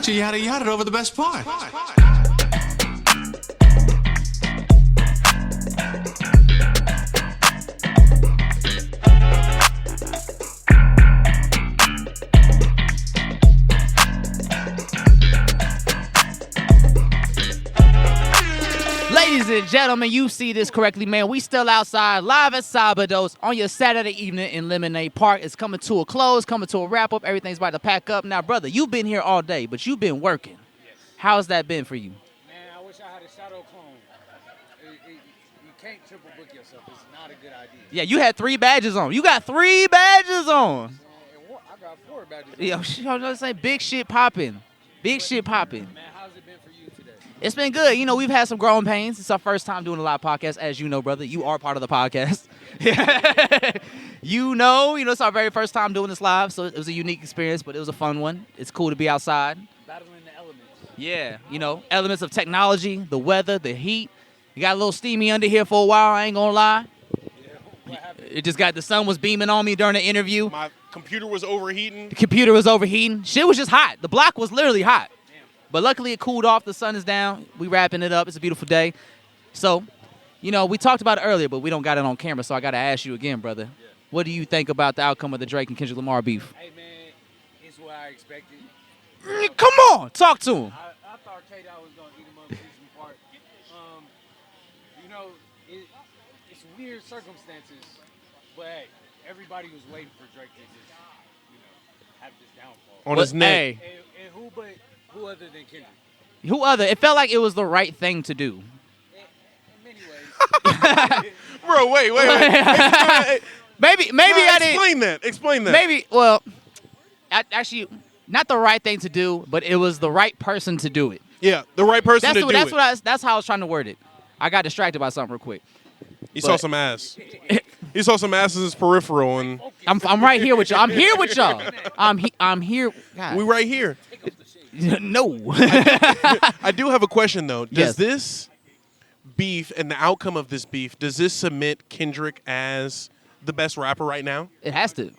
But you yada yada over the best part. Ladies and gentlemen, you see this correctly, man. We still outside, live at Sabados on your Saturday evening in Lemonade Park. It's coming to a close, coming to a wrap-up. Everything's about to pack up. Now, brother, you've been here all day, but you've been working. Yes. How's that been for you? Man, I wish I had a shadow clone. You can't triple book yourself. It's not a good idea. Yeah, you had 3 badges on. You got 3 badges on. I got 4 badges. Yo, I'm saying big shit popping. Big shit popping. Man, how's it been for you today? It's been good. You know, we've had some growing pains. It's our first time doing a live podcast, as you know, brother. You are part of the podcast. you know, it's our very first time doing this live, so it was a unique experience, but it was a fun one. It's cool to be outside. Battling the elements. Yeah, elements of technology, the weather, the heat. You got a little steamy under here for a while, I ain't gonna lie. Yeah, what happened? It just got, the sun was beaming on me during the interview. My computer was overheating. The computer was overheating. Shit was just hot. The block was literally hot. But luckily it cooled off. The sun is down. We wrapping it up. It's a beautiful day. So, we talked about it earlier, but we don't got it on camera, so I got to ask you again, brother. Yeah. What do you think about the outcome of the Drake and Kendrick Lamar beef? Hey, man, it's what I expected. Come on. Talk to him. I thought K-Dot was going to eat him up and piece him apart. It's weird circumstances, but hey, everybody was waiting for Drake to just, have this downfall. On his neck. Hey, And who other than Kendrick? who other? It felt like it was the right thing to do. In many ways. Bro, wait. Maybe I didn't. Explain that. Maybe, well, actually, not the right thing to do, but it was the right person to do it. Yeah, the right person to do it. That's how I was trying to word it. I got distracted by something real quick. He saw some ass. He saw some ass in his peripheral, and I'm right here with y'all. I'm here with y'all. I'm here. God. we right here. No. I do have a question, though. Does Yes. this beef and the outcome of this beef, does this cement Kendrick as the best rapper right now? It has to. It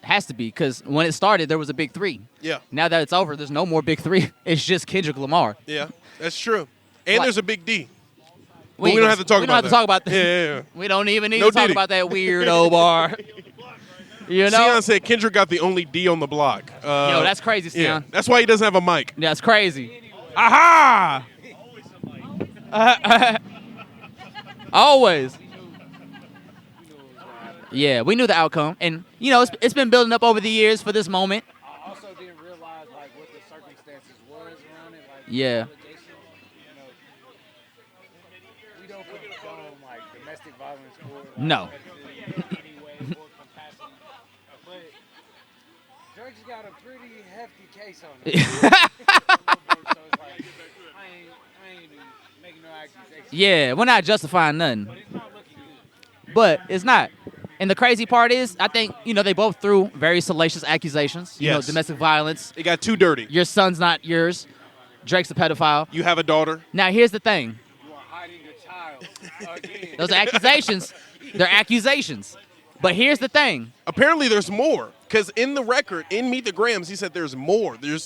has to be, because when it started, there was a big 3. Yeah. Now that it's over, there's no more big 3. It's just Kendrick Lamar. Yeah, that's true. And Like- there's a big D. We don't have to talk about that. We don't have to talk about that. Yeah. We don't even need No to talk Diddy. about that weirdo bar. Sion said Kendrick got the only D on the block. Yo, that's crazy, Yeah, Sion. that's why he doesn't have a mic. That's crazy. Aha! Always. Yeah, we knew the outcome. And, it's been building up over the years for this moment. I also didn't realize what the circumstances was around it. Yeah. Allegations, we don't condone domestic violence or No. in any way or capacity. But Drake's got a pretty hefty case on it. So it's I ain't making no accusations. Yeah, we're not justifying nothing. But it's not looking good. But it's not. And the crazy part is, I think, they both threw very salacious accusations. Yes. Domestic violence. It got too dirty. Your son's not yours. Drake's a pedophile. You have a daughter. Now, here's the thing. You are hiding a child again. Those are accusations. They're accusations. But here's the thing. Apparently, there's more. Because in the record, in Meet the Grams, he said there's more. There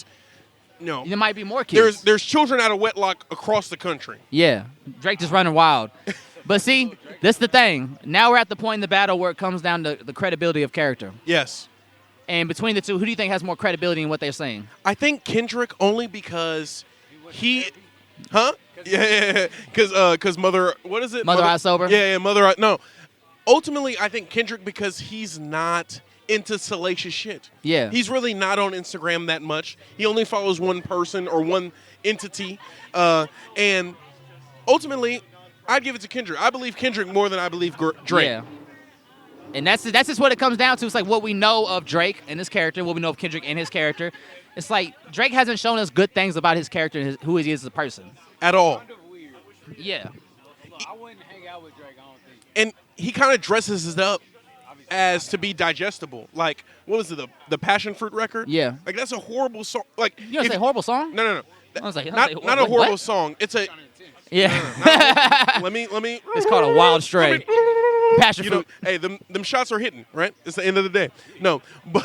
might be more kids. There's children out of wedlock across the country. Yeah. Drake just running wild. But see, this is the thing. Now we're at the point in the battle where it comes down to the credibility of character. Yes. And between the two, who do you think has more credibility in what they're saying? I think Kendrick only because he... Huh? Yeah. Because Mother... What is it? Mother Eye Sober? Yeah, Mother Eye... No. Ultimately, I think Kendrick because he's not into salacious shit. Yeah. He's really not on Instagram that much. He only follows one person or one entity. And ultimately, I'd give it to Kendrick. I believe Kendrick more than I believe Drake. Yeah. And that's just what it comes down to. It's like what we know of Drake and his character, what we know of Kendrick and his character. It's like Drake hasn't shown us good things about his character and who he is as a person. At all. Yeah. I wouldn't hang out with Drake, I don't think. And he kind of dresses it up as to be digestible. Like, what was it, the Passion Fruit record? Yeah. Like, that's a horrible song. Like, You gonna say horrible song? No. I was like, Not a horrible what? song. It's a... Yeah. Let me... It's called a wild stray. Passion fruit. Hey, them shots are hitting, right? It's the end of the day. No, but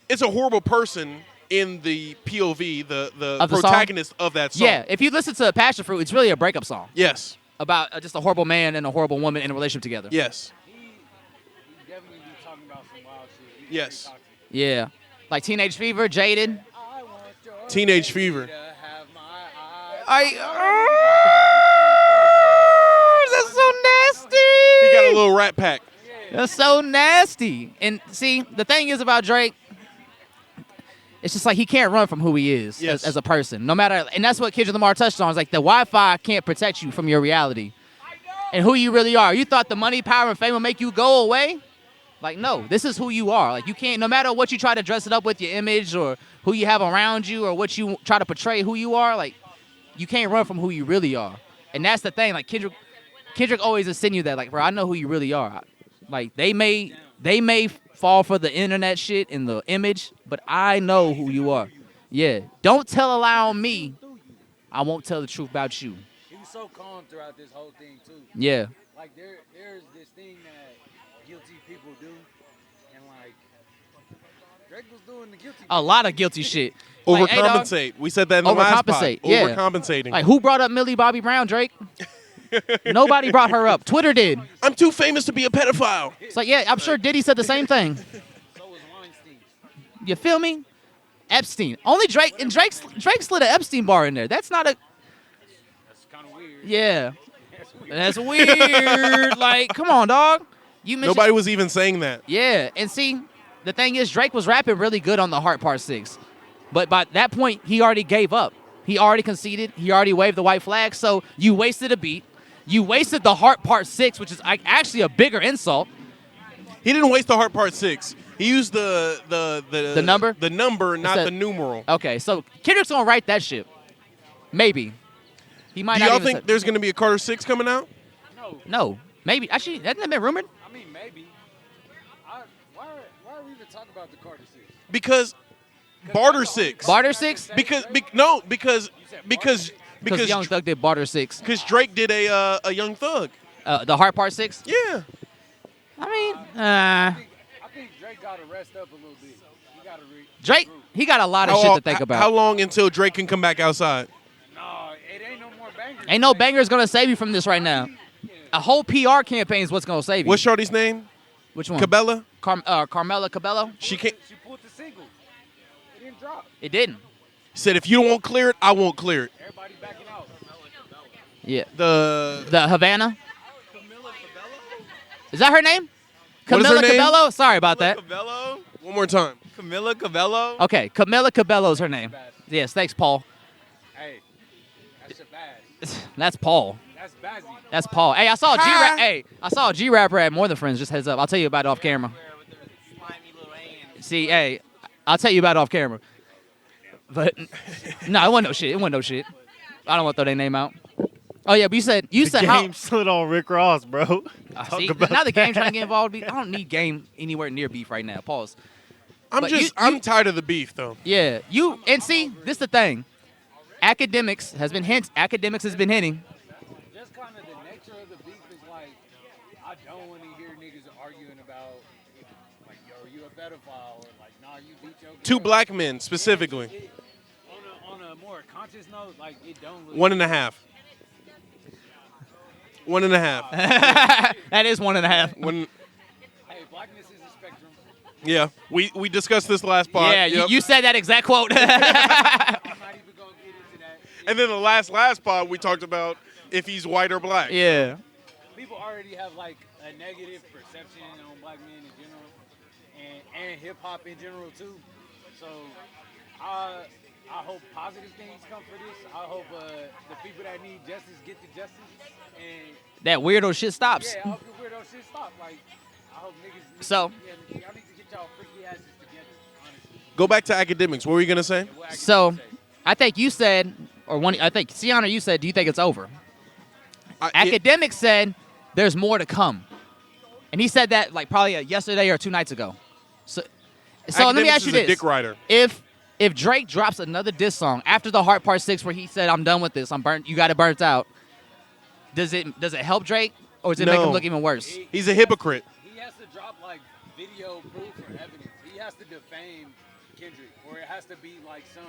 it's a horrible person in the POV, the Of the protagonist of that song. Yeah, if you listen to Passion Fruit, it's really a breakup song Yes. about just a horrible man and a horrible woman in a relationship together. Yes. He definitely be talking about some wild shit. He's Yes. very toxic. Yeah. Like Teenage Fever, Jaded. I want your Teenage Fever. to have my eyes. That's so nasty. He got a little rat pack. That's so nasty. And see, the thing is about Drake, it's just like he can't run from who he is Yes. as a person. No matter, and that's what Kendrick Lamar touched on. It's like the Wi-Fi can't protect you from your reality and who you really are. You thought the money, power, and fame will make you go away? Like, no, this is who you are. Like, you can't, no matter what you try to dress it up with, your image or who you have around you or what you try to portray who you are, like, you can't run from who you really are. And that's the thing. Like, Kendrick always insinuates that, like, bro, I know who you really are. Like, they may fall for the internet shit and the image, but I know who you are. Yeah. Don't tell a lie on me. I won't tell the truth about you. He was so calm throughout this whole thing too. Yeah. Like there's this thing that guilty people do, and like Drake was doing the guilty. A lot of guilty shit. Like, hey, dog, Overcompensate. We said that in the last pod. overcompensate. Yeah. Overcompensating. Like, who brought up Millie Bobby Brown, Drake? Nobody brought her up. Twitter did. I'm too famous to be a pedophile. It's like, yeah, I'm sure Diddy said the same thing. So was Weinstein. You feel me? Epstein. Only Drake, and Drake slid an Epstein bar in there. That's not a, That's kind of weird. yeah. That's weird. That's weird. Like, come on, dog. You mentioned, Nobody was even saying that. yeah, and see, the thing is, Drake was rapping really good on the Heart Part 6. But by that point, he already gave up. He already conceded. He already waved the white flag. So you wasted a beat. You wasted the Heart Part 6, which is actually a bigger insult. He didn't waste the Heart Part 6. He used the number? The number, not Instead- the numeral. Okay, so Kendrick's going to write that shit. Maybe. He might Do not y'all even think say- there's going to be a Carter 6 coming out? No, No. Maybe. Actually, hasn't that been rumored? I mean maybe. Why are we even talking about the Carter Six? Because Barter 6. Barter 6? Because Because Young Thug did Barter 6. Drake did a Young Thug. The Heart Part 6? Yeah. I mean, I think Drake got to rest up a little bit. He got to Drake, he got a lot of shit to think about. How long until Drake can come back outside? No, it ain't no more bangers. Ain't no banger's going to save you from this right now. A whole PR campaign is what's going to save you. What's Shorty's name? Which one? Cabela? Carmela Cabello? She can't. She pulled the single. It didn't drop. It didn't. Said if you won't clear it, I won't clear it. Everybody backing out. Yeah. The The Havana? Is that her name? What is her Camila name? Cabello? Sorry about that. Cabello? one more time. Camila Cabello? Okay, Camila Cabello is her name. Yes, thanks, Paul. Hey, that's a bad. That's Paul. That's Bazzy. That's Paul. Hey, I saw a G-Rap. Hey, I saw a G-Rapper at More Than Friends. Just heads up. I'll tell you about it off camera. See, hey, I'll tell you about it off camera. But no, it wasn't no shit. It wasn't no shit. I don't want to throw their name out. Oh yeah, but you said how? Game slid on Rick Ross, bro. See, now the game trying to get involved. I don't need game anywhere near beef right now. Pause. But I'm tired of the beef though. Yeah, and see, this the thing. Academics has been hinting. Just kind of the nature of the beef is like, I don't want to hear niggas arguing about, like, yo, you a pedophile, or like, nah, you beat your girl. Two black men specifically. On a more conscious note, like, it don't really. 1.5. 1.5. That is 1.5. When Hey, blackness is a spectrum. yeah, we discussed this last pod. Yeah, Yep. you said that exact quote. I'm not even gonna get into that. And then the last pod we talked about if he's white or black. Yeah. People already have like a negative perception on black men in general, and hip hop in general too. So I hope positive things come for this. I hope the people that need justice get the justice, and That weirdo shit stops. yeah, I hope the weirdo shit stop. Like I hope niggas. So- yeah, y'all need to get y'all freaky asses together. Honestly. Go back to academics. What were you gonna say? What I can So, say. I think you said, I think Sienna, you said, do you think it's over? Academics said there's more to come, and he said that like probably yesterday or 2 nights ago. So let me Academics ask you is a this: dick rider. If Drake drops another diss song after the Heart Part 6, where he said, "I'm done with this. I'm burnt. You got it burnt out." Does it help Drake, or does it make him No. look even worse? He's a hypocrite. He has to drop like video proof or evidence. He has to defame Kendrick, or it has to be like some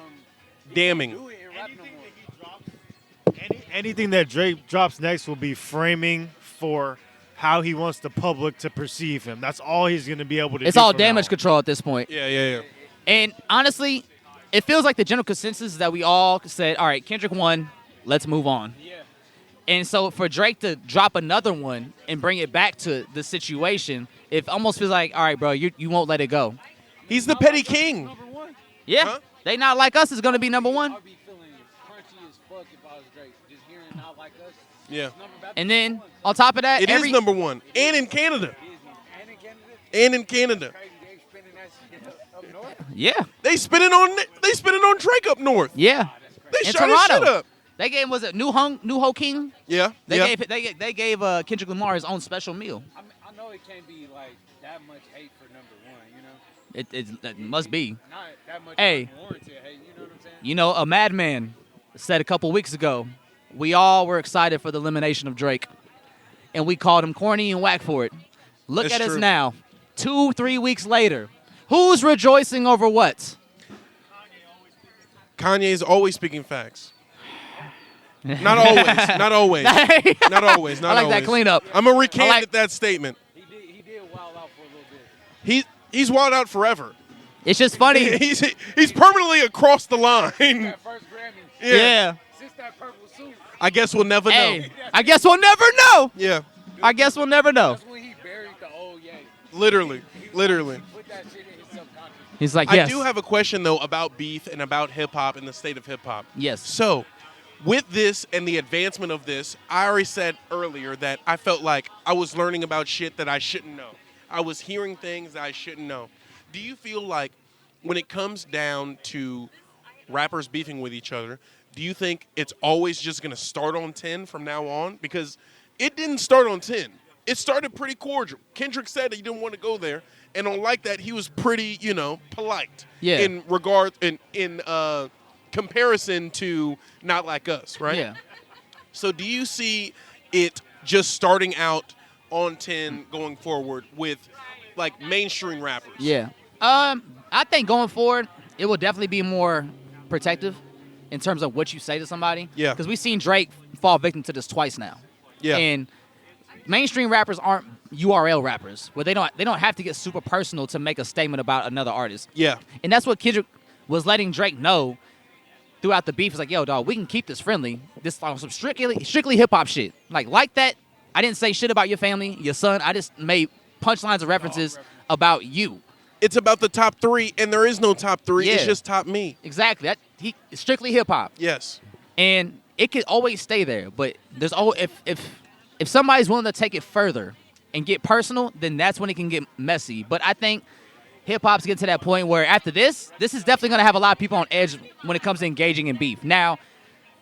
Damning. Do it and rap no more. Anything that Drake drops next will be framing for how he wants the public to perceive him. That's all he's going to be able to do. It's all from damage now on. control at this point. Yeah. And honestly, it feels like the general consensus is that we all said, all right, Kendrick won, let's move on. Yeah. And so for Drake to drop another one and bring it back to the situation, it almost feels like, all right, bro, you won't let it go. He's the petty king. Number one. Yeah, Huh? They Not Like Us is going to be number one. I'd be feeling crunchy as fuck if I was Drake. Just hearing Not Like Us. Yeah. It's number about to And be then number one. on top of that, It is number one. And in Canada. And in Canada. And in Canada. Crazy, they spinning that shit up north. yeah, They spinning on Drake up north. yeah. They In shot his shit Toronto. up. They gave, was it New Ho King? Yeah. They gave Kendrick Lamar his own special meal. I mean, I know it can't be like that much hate for number one, you know? It must be. Not that much Hey. unwarranted hate, you know what I'm saying? You know, a madman said a couple weeks ago, we all were excited for the elimination of Drake, and we called him corny and whack for it. Look It's at us true. now, 2-3 weeks later. Who's rejoicing over what? Kanye's always speaking facts. Not always. Not always. Not always. Not I like always. that cleanup. I'm going to recant I like- that statement. He did wild out for a little bit. He's wild out forever. It's just funny. He's permanently across the line. That first Grammy. Yeah. Since that purple suit, I guess we'll never know. Hey, I guess we'll never know. Yeah. I guess we'll never know. that's when he buried the old Ye. Literally. He Literally. put that shit in his subconscious. He's like, yes. I do have a question, though, about beef and about hip-hop and the state of hip-hop. Yes. So, with this and the advancement of this, I already said earlier that I felt like I was learning about shit that I shouldn't know. I was hearing things that I shouldn't know. Do you feel like when it comes down to rappers beefing with each other, do you think it's always just going to start on 10 from now on? Because it didn't start on 10. It started pretty cordial. Kendrick said he didn't want to go there, and on like that, he was pretty, polite. Yeah. In regard, in comparison to Not Like Us, right? Yeah. So do you see it just starting out on 10 going forward with like mainstream rappers? Yeah. I think going forward, it will definitely be more protective in terms of what you say to somebody. Yeah. Because we've seen Drake fall victim to this twice now. Yeah. And mainstream rappers aren't URL rappers, where they don't have to get super personal to make a statement about another artist. Yeah. And that's what Kendrick was letting Drake know throughout the beef. It's like, yo, dog, we can keep this friendly. This on some strictly hip hop shit. Like that. I didn't say shit about your family, your son. I just made punchlines and references about you. It's about the top 3, and there is no top 3. It's Yeah. just top me. Exactly. It's strictly hip hop. Yes. And it could always stay there, but there's always if somebody's willing to take it further and get personal, then that's when it can get messy. But I think hip hop's getting to that point where after this is definitely gonna have a lot of people on edge when it comes to engaging in beef. Now,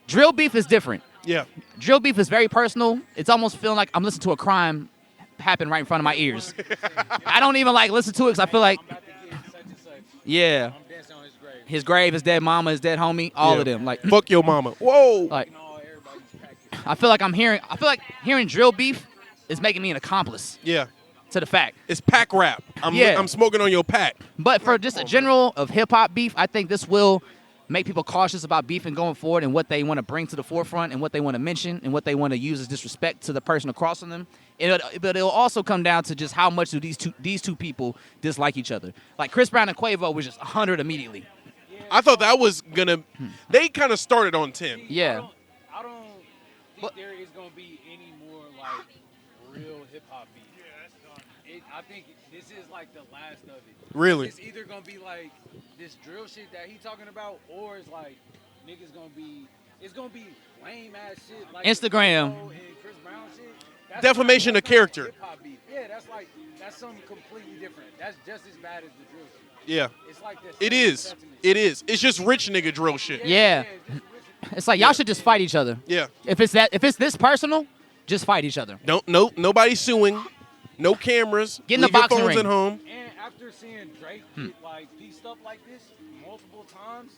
drill beef is different. Yeah. Drill beef is very personal. It's almost feeling like I'm listening to a crime happen right in front of my ears. I don't even listen to it because I feel like, I'm about to get such and such. yeah, I'm dancing on his grave. his grave, his dead mama, his dead homie, all Yeah. of them. Like, Fuck your mama. Whoa. like No, everybody's packed. I feel like hearing drill beef is making me an accomplice Yeah. to the fact. It's pack rap. I'm smoking on your pack. But for just a general of hip hop beef, I think this will make people cautious about beefing going forward and what they want to bring to the forefront and what they want to mention and what they want to use as disrespect to the person across from them. But it'll also come down to just how much do these two people dislike each other. Like Chris Brown and Quavo was just 100 immediately. I thought that was gonna. They kind of started on 10. Yeah. I don't think But- there is gonna be any more like real hip hop beat. I think this is like the last of it. Really? It's either gonna be like this drill shit that he talking about, or it's like niggas gonna be. It's gonna be lame ass shit like Instagram. Quavo and Chris Brown shit. That's Defamation not of character. hip-hop beef. Yeah, that's something completely different. That's just as bad as the drill shit. Yeah. It's like this. It is. It is. It's just rich nigga drill shit. Yeah. It's like y'all should just fight each other. Yeah. If it's this personal, just fight each other. Nobody suing. No cameras. Get in the Leave your boxing phones ring. at home. And after seeing Drake get like pieced up like this multiple times,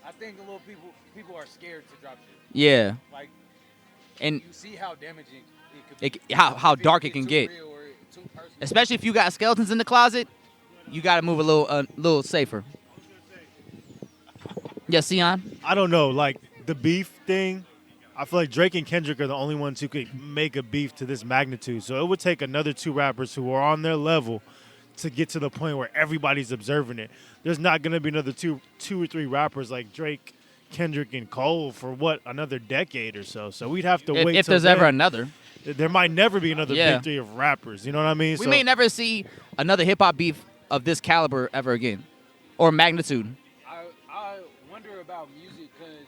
I think a little people are scared to drop shit. Yeah. Like, And you see how damaging it could be. how If dark it can too get. real or too personal. especially if you got skeletons in the closet, you got to move a little safer. Yes, Sion? I don't know. Like, the beef thing, I feel like Drake and Kendrick are the only ones who could make a beef to this magnitude. So it would take another two rappers who are on their level to get to the point where everybody's observing it. There's not going to be another two or three rappers like Drake, Kendrick, and Cole for, another decade or so. So we'd have to wait If till there's then. ever another. There might never be another Yeah. big three of rappers. You know what I mean? We may never see another hip-hop beef of this caliber ever again. Or magnitude. I wonder about music because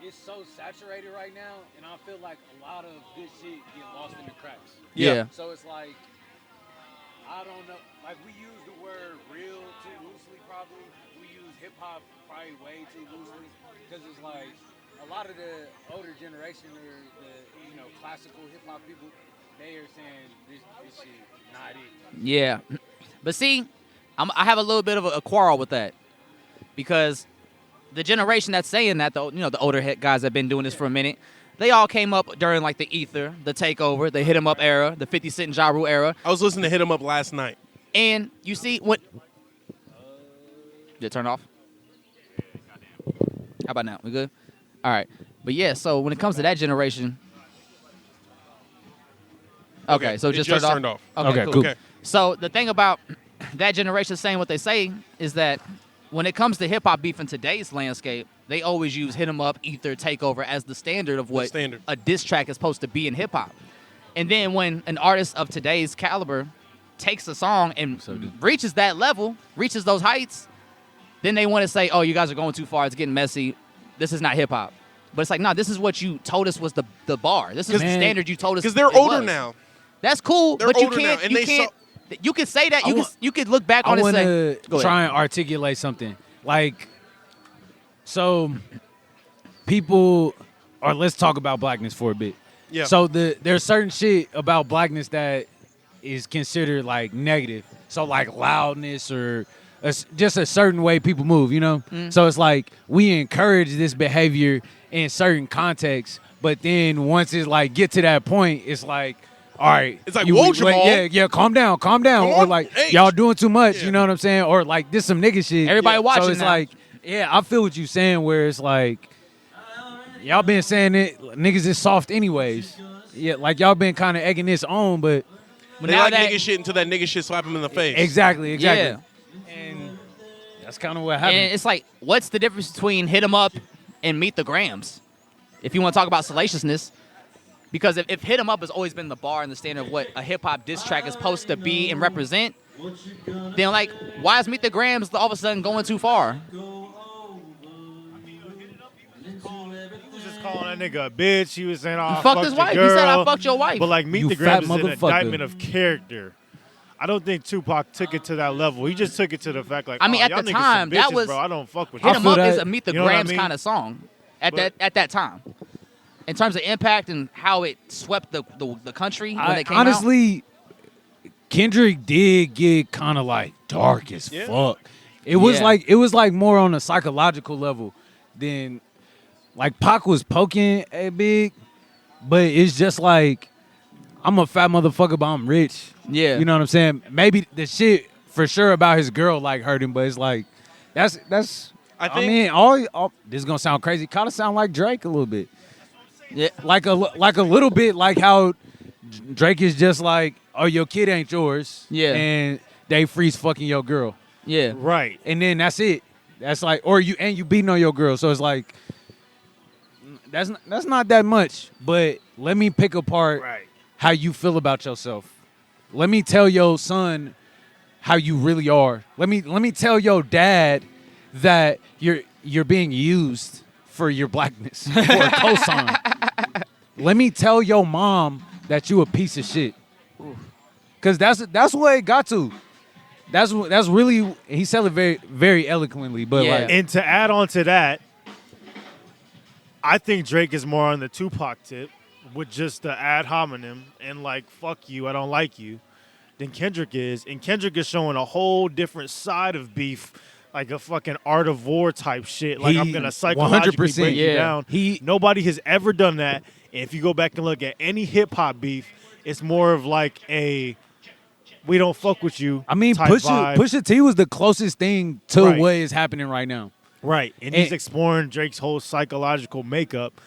it's so saturated right now, and I feel like a lot of good shit get lost in the cracks. Yeah. So it's like, I don't know. Like, we use the word real too loosely, probably. We use hip-hop probably way too loosely because it's like a lot of the older generation or the classical hip-hop people, they are saying this shit not it. Yeah. But see, I have a little bit of a quarrel with that because the generation that's saying that, the older guys that have been doing this for a minute, they all came up during like the Ether, the Takeover, the Hit 'Em Up era, the 50 Cent and Ja Rule era. I was listening to Hit 'Em Up last night. And you see what? Did it turn off? How about now? We good? All right. But yeah, so when it comes to that generation. Okay, so it just turned off? Okay, cool. Okay. So the thing about that generation saying what they say is that when it comes to hip-hop beef in today's landscape, they always use Hit 'Em Up, Ether, Takeover as the standard of what a diss track is supposed to be in hip-hop. And then when an artist of today's caliber takes a song and reaches that level, reaches those heights, then they want to say, oh, you guys are going too far, it's getting messy, this is not hip-hop. But it's like, no, this is what you told us was the bar. This is the standard you told us. Because they're older now. That's cool, They're but you older can't. now, and You they can't. You could say that. You could look back on I it and want say. to try and articulate something. Like, so people, or let's talk about blackness for a bit. Yeah. So there's certain shit about blackness that is considered like negative. So like loudness or just a certain way people move, So it's like we encourage this behavior in certain contexts, but then once it's like get to that point, it's like, all right. It's like, whoa, Jamal. Yeah, calm down. Or like, hey. y'all doing too much, you know what I'm saying? Or like, this some nigga shit. Everybody watching So it's now. like, yeah, I feel what you saying where it's like, y'all been saying it, niggas is soft anyways. Yeah, like y'all been kind of egging this on, but They like nigga shit until that nigga shit slap him in the face. Exactly. Yeah. And that's kind of what happened. And it's like, what's the difference between Hit 'Em Up and Meet the Grams? If you want to talk about salaciousness. Because if Hit 'Em Up has always been the bar and the standard of what a hip-hop diss track is supposed to be and represent, then, like, why is Meet the Grams all of a sudden going too far? He was just calling that nigga a bitch. He was saying, oh, I fucked his your wife. girl. He said, I fucked your wife. But, like, Meet You the fat Grams is an motherfucker. indictment of character. I don't think Tupac took it to that level. He just took it to the fact, like, I mean, oh, at y'all the niggas time, some that bitches, was- bro. I don't fuck with Hit you. 'Em feel Up is that. a Meet the You know what I Grams mean? kind of song at But- that time. In terms of impact and how it swept the country when they came out. Honestly, Kendrick did get kind of like dark as Yeah. fuck. It was Yeah. like more on a psychological level than like Pac was poking at Big, but it's just like I'm a fat motherfucker, but I'm rich. Yeah. You know what I'm saying? Maybe the shit for sure about his girl like hurt him, but it's like that's I I think- mean, all this is gonna sound crazy. Kind of sound like Drake a little bit. Yeah. Like a little bit like how Drake is just like, oh, your kid ain't yours. Yeah. And they freeze fucking your girl. Yeah. Right. And then that's it. That's like, or you beating on your girl. So it's like, that's not that much. But let me pick apart Right. how you feel about yourself. Let me tell your son how you really are. Let me tell your dad that you're being used for your blackness for a cosign. Let me tell your mom that you a piece of shit. Cause that's what it got to. That's really, he said it very, very eloquently. But Yeah. like, And to add on to that, I think Drake is more on the Tupac tip with just the ad hominem and like, fuck you, I don't like you, than Kendrick is. And Kendrick is showing a whole different side of beef, like a fucking art of war type shit. Like, I'm going to psychologically 100%, break you yeah. down. Nobody has ever done that. And if you go back and look at any hip-hop beef, it's more of like a we don't fuck with you. I mean, type vibe. Pusha T was the closest thing to Right. what is happening right now. Right, and he's exploring Drake's whole psychological makeup,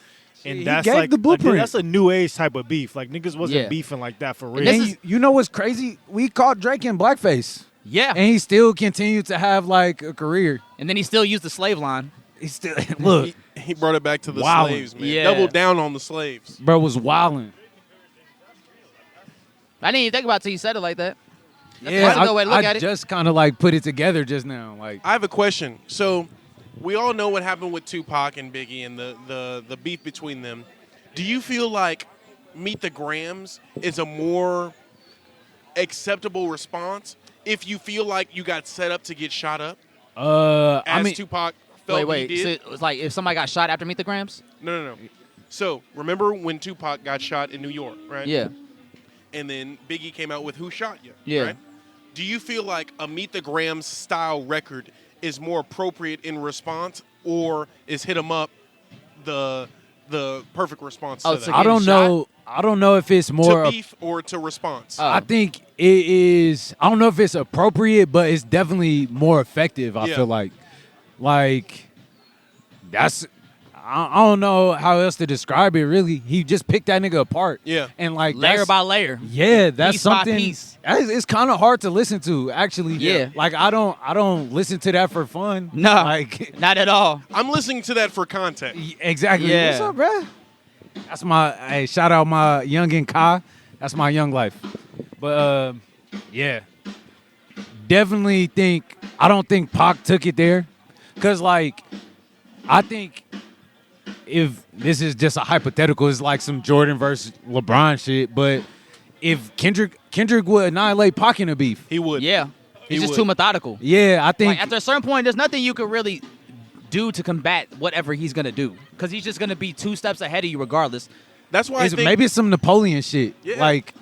and He that's gave like the blueprint. that's a new age type of beef. Like niggas wasn't Yeah. beefing like that for real. And this And is- you know what's crazy? We caught Drake in blackface, Yeah. and he still continued to have like a career. And then he still used the slave line. He still look, He brought it back to the Wow. slaves, man. Yeah. Doubled down on the slaves. bro was wilding. I didn't even think about it till you said it like that. Yeah, That's a good way to look at it. just kind of like put it together just now. Like, I have a question. So, we all know what happened with Tupac and Biggie and the beef between them. Do you feel like Meet the Grams is a more acceptable response if you feel like you got set up to get shot up, I as mean, Tupac felt Wait. he So did? it was like if somebody got shot after Meet the Grams? No. So, remember when Tupac got shot in New York, right? Yeah. And then Biggie came out with Who Shot You, Yeah. right? Do you feel like a Meet the Grams style record is more appropriate in response, or is Hit 'Em Up the perfect response Oh, to so that? I don't getting know. I don't know if it's more. To beef or to response? Oh. I think it is. I don't know if it's appropriate, but it's definitely more effective. I Yeah. feel like that's. I don't know how else to describe it. Really, he just picked that nigga apart. Yeah. and like Layer that's- by layer. Yeah, that's Piece by something. piece. It's kind of hard to listen to, actually. Yeah. like I don't listen to that for fun. No. like Not at all. I'm listening to that for content. exactly. Yeah. What's up, bruh? That's my hey. Shout out my youngin' Kai. That's my young life. But yeah, definitely think. I don't think Pac took it there, cause like I think if this is just a hypothetical, it's like some Jordan versus LeBron shit. But if Kendrick would annihilate Pac in a beef, He would. Yeah. He's He just would. too methodical. yeah, I think Like after a certain point, there's nothing you could really do to combat whatever he's gonna do, because he's just gonna be 2 steps ahead of you regardless. That's why I think maybe it's some Napoleon shit. Yeah. Like,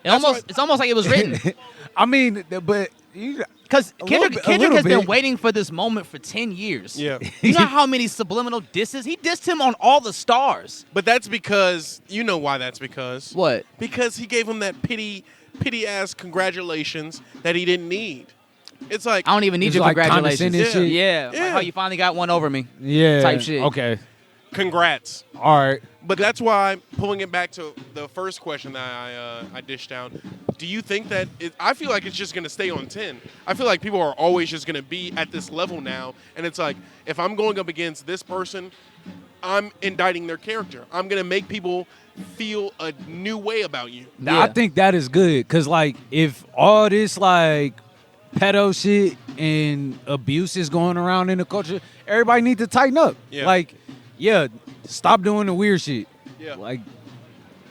It's almost like it was written. I mean, but you, Because A little Kendrick bit- has been bit. waiting for this moment for 10 years. Yeah. You know how many subliminal disses? He dissed him on All the Stars. But that's because you know why that's because. What? Because he gave him that pity ass congratulations that he didn't need. It's like I don't even need It's your like congratulations. condescending shit? Yeah. Like Yeah. how you finally got one over me. yeah, Type shit. Okay, congrats. all right. But that's why, pulling it back to the first question that I dished down, do you think that I feel like it's just going to stay on 10. I feel like people are always just going to be at this level now. And it's like, if I'm going up against this person, I'm indicting their character. I'm going to make people feel a new way about you. Now, Yeah. I think that is good because, like, if all this like pedo shit and abuse is going around in the culture, everybody needs to tighten up. Yeah. Like, yeah, stop doing the weird shit. Yeah. Like,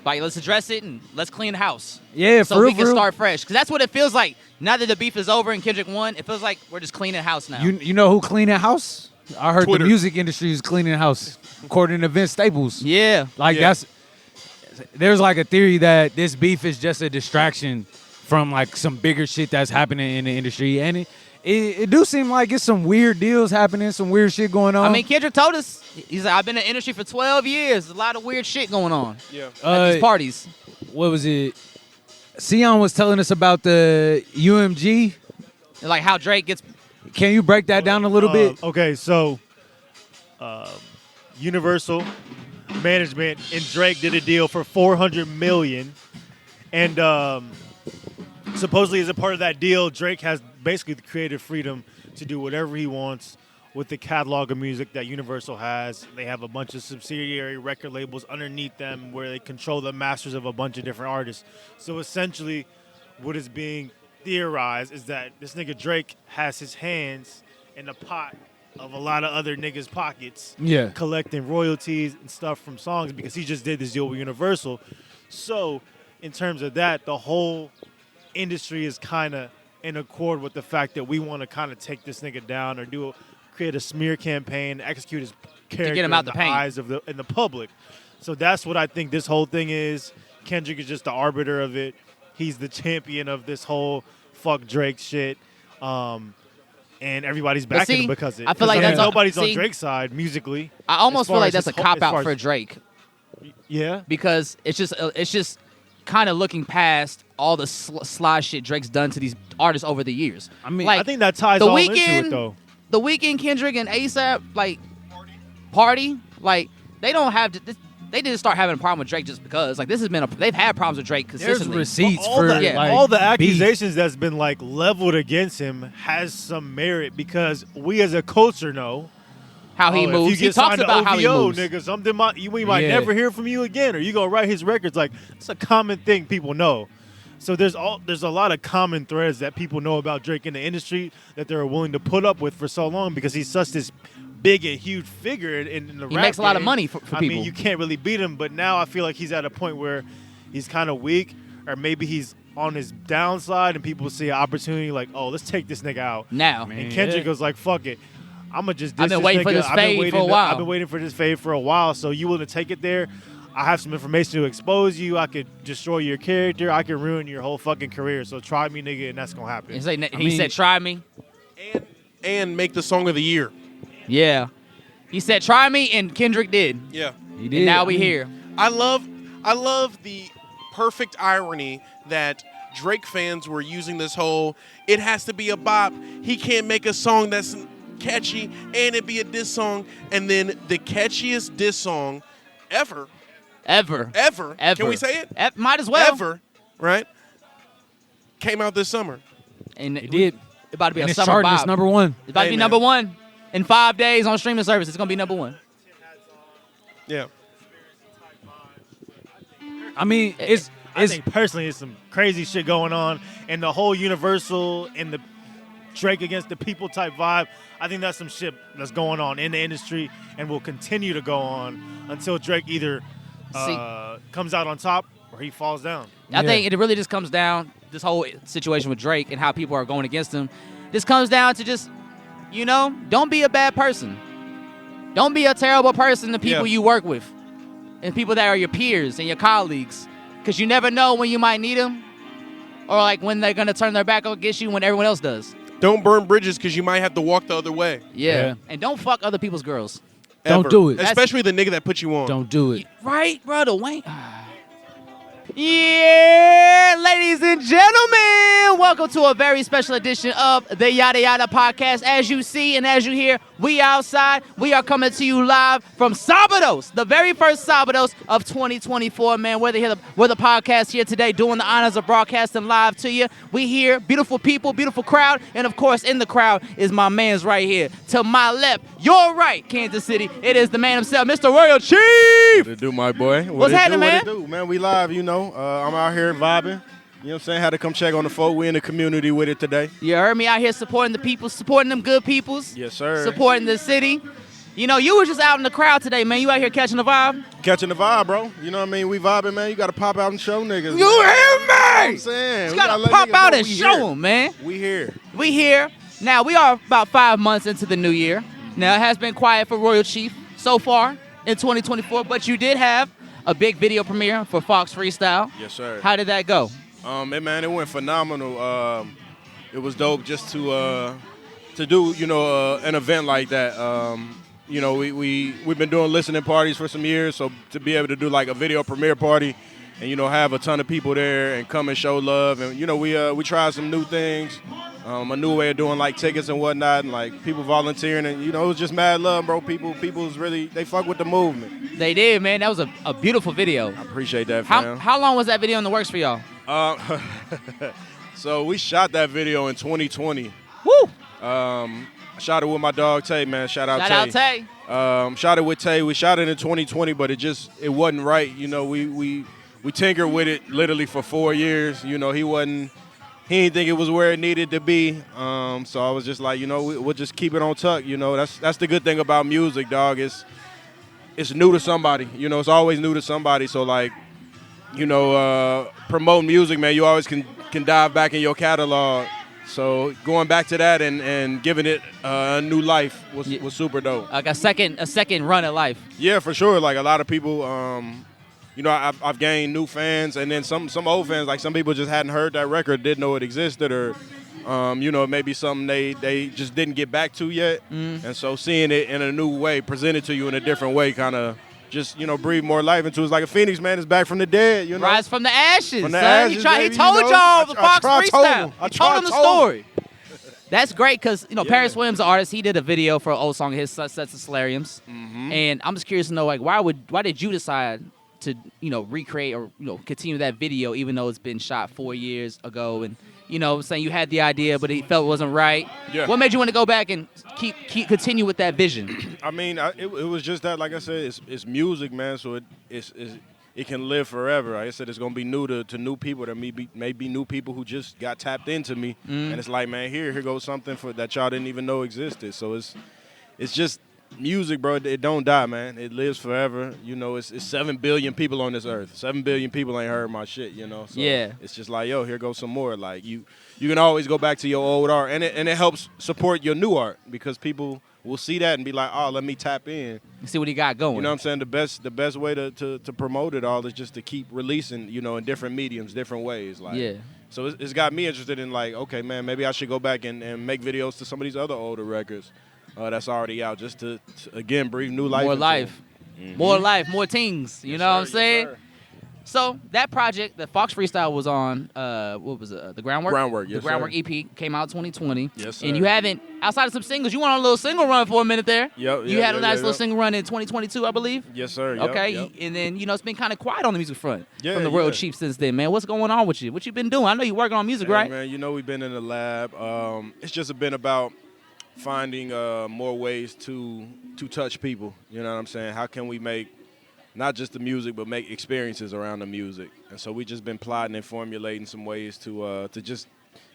Like, let's address it and let's clean the house. yeah, So for we real, can for real. start fresh. Because that's what it feels like. Now that the beef is over and Kendrick won, it feels like we're just cleaning house now. You know who cleaning house? I heard Twitter. the music industry is cleaning house, according to Vince Staples. yeah. Like Yeah. there's like a theory that this beef is just a distraction from like some bigger shit that's happening in the industry, and it do seem like it's some weird deals happening, some weird shit going on. I mean, Kendrick told us, he's like, I've been in the industry for 12 years. There's a lot of weird shit going on Yeah. at these parties. what was it? Sion was telling us about the UMG. Like how Drake gets. Can you break that down a little bit? Okay, so Universal Management and Drake did a deal for $400 million, and supposedly as a part of that deal, Drake has basically the creative freedom to do whatever he wants with the catalog of music that Universal has. They have a bunch of subsidiary record labels underneath them where they control the masters of a bunch of different artists. So essentially, what is being theorized is that this nigga Drake has his hands in the pot of a lot of other niggas' pockets, Yeah. collecting royalties and stuff from songs because he just did this deal with Universal. So, in terms of that, the whole industry is kind of in accord with the fact that we want to kind of take this nigga down or create a smear campaign, execute his character him out in the the paint. eyes of the public. So that's what I think this whole thing is. Kendrick is just the arbiter of it. He's the champion of this whole fuck Drake shit. And everybody's backing see, him because of it. I feel like 'Cause that's all- nobody's on see- Drake's side musically. I almost As far feel like as that's a his whole- cop as far out for as- Drake Yeah. because it's just kind of looking past all the sly shit Drake's done to these artists over the years. I mean, like, I think that ties The all into Weeknd- it, though. The Weeknd, Kendrick, and ASAP, like, party, like, they don't have to. They didn't start having a problem with Drake just because. Like, this has been they've had problems with Drake There's consistently. receipts all for the, yeah. like all the beef. accusations that's been like leveled against him has some merit because we as a culture know How he if moves. you He get talks signed to about how he OVO, moves. nigga, something we might Yeah. never hear from you again, or you gonna write his records. Like, it's a common thing people know. So there's a lot of common threads that people know about Drake in the industry that they're willing to put up with for so long because he's such this big and huge figure in the He rap makes a lot of game. money for I people. mean, you can't really beat him, but now I feel like he's at a point where he's kind of weak, or maybe he's on his downside, and people see an opportunity like, oh, let's take this nigga out. now. And Kendrick goes like, fuck it. I'm going to just diss I've been this waiting for nigga. this fade for a while. I've been waiting for this fade for a while, so you willing to take it there? I have some information to expose you. I could destroy your character. I could ruin your whole fucking career. So try me, nigga, and that's going to happen. He said, try me. And make the song of the year. Yeah. He said, try me, and Kendrick did. Yeah. He did. And now I we mean, here. I love the perfect irony that Drake fans were using this whole, it has to be a bop. He can't make a song that's catchy and it be a diss song. And then the catchiest diss song ever. Ever. Can we say it? Might as well. Ever, right? Came out this summer. And It did. It's about to be And a it's summer charting. bop. It's number one. It's about to Hey, be man. number one. In 5 days on streaming service, it's going to be number one. Yeah. I mean, I think personally, it's some crazy shit going on, and the whole Universal and the Drake against the people type vibe. I think that's some shit that's going on in the industry and will continue to go on until Drake either comes out on top or he falls down. I think it really just comes down, this whole situation with Drake and how people are going against him, this comes down to just, don't be a bad person. Don't be a terrible person to people you work with and people that are your peers and your colleagues, because you never know when you might need them or like when they're going to turn their back against you when everyone else does. Don't burn bridges because you might have to walk the other way. Yeah. And don't fuck other people's girls. Don't Ever. do it. Especially the nigga that put you on. Don't do it. Right, brother Wayne? Yeah, ladies and gentlemen, welcome to a very special edition of the Yadda Yadda Podcast. As you see and as you hear, we outside. We are coming to you live from Sabados, the very first Sabados of 2024, man. We're the podcast here today doing the honors of broadcasting live to you. We here, beautiful people, beautiful crowd, and of course in the crowd is my man's right here. To my left, your right, Kansas City, it is the man himself, Mr. Royal Chief. What it do, my boy? What's happening, man? What it do, man? We live, I'm out here vibing. You know what I'm saying? Had to come check on the folk. We in the community with it today. You heard me out here supporting the people, supporting them good peoples. Yes, sir. Supporting the city. You were just out in the crowd today, man. You out here catching the vibe? Catching the vibe, bro. You know what I mean? We vibing, man. You got to pop out and show niggas. You man. hear me? You know what I'm saying? You We gotta let pop niggas out know and we show here. them, man. We here. We here. Now, we are about 5 months into the new year. Now, it has been quiet for Royal Chief so far in 2024, but you did have a big video premiere for Fox Freestyle. Yes, sir. How did that go? It went phenomenal. It was dope just to do, an event like that. We've been doing listening parties for some years, so to be able to do like a video premiere party and have a ton of people there and come and show love, and we tried some new things, a new way of doing like tickets and whatnot, and like people volunteering, and it was just mad love, bro. People was really, they fuck with the movement. They did, man. That was a beautiful video. I appreciate that, fam. How long was that video in the works for y'all? So we shot that video in 2020. Woo! I shot it with my dog Tay, man. Shout out Tay. Shot it with Tay. We shot it in 2020, but it wasn't right. We tinkered with it literally for 4 years. He didn't think it was where it needed to be. So I was just like, we'll just keep it on tuck. That's the good thing about music, dog. It's new to somebody. It's always new to somebody. So like, promoting music, man, you always can dive back in your catalog. So going back to that and giving it a new life was super dope. Like a second run at life. Yeah, for sure. Like a lot of people, I've gained new fans, and then some old fans. Like some people just hadn't heard that record, didn't know it existed, or maybe something they just didn't get back to yet. And so seeing it in a new way, presented to you in a different way, kind of just breathe more life into it. It's like a phoenix, man. It's back from the dead. Rise from the ashes. From the son. ashes, He baby, told y'all the Fox freestyle. I He told him the told story. That's great because Paris Williams, the artist, he did a video for an old song of his, Sets of Solariums, and I'm just curious to know why did you decide to recreate or continue that video even though it's been shot 4 years ago and saying you had the idea but he felt it wasn't right. Yeah. What made you want to go back and continue with that vision? I mean, it was just that, like I said, it's music, man. So it can live forever. Like I said, it's gonna be new to new people. That may be new people who just got tapped into me, and it's like, man, here goes something that y'all didn't even know existed. So it's just music, bro. It don't die, man. It lives forever. It's 7 billion people on this earth. 7 billion people ain't heard my shit. So yeah. It's just like, yo, here goes some more. Like you can always go back to your old art, and it helps support your new art because people will see that and be like, oh, let me tap in. See what he got going. You know what I'm saying? The best way to promote it all is just to keep releasing, in different mediums, different ways. Like, yeah. So it's got me interested in like, okay, man, maybe I should go back and make videos to some of these other older records that's already out just to again, breathe new life. More into life. them. More life, more things. You know what I'm saying? Yes, So that project, the Fox Freestyle was on, what was it, the Groundwork? Groundwork, yes, The Groundwork sir. EP came out 2020. Yes, sir. And you haven't, outside of some singles, you went on a little single run for a minute there. Yep, You had a nice little single run in 2022, I believe. Yes, sir. Yep, Okay, yep. and then, it's been kind of quiet on the music front from the Yeah, Royal yeah. Chief since then, man. What's going on with you? What you been doing? I know you're working on music, Hey, right? man, we've been in the lab. It's just been about finding more ways to touch people. You know what I'm saying? How can we make not just the music, but make experiences around the music? And so we just been plotting and formulating some ways to just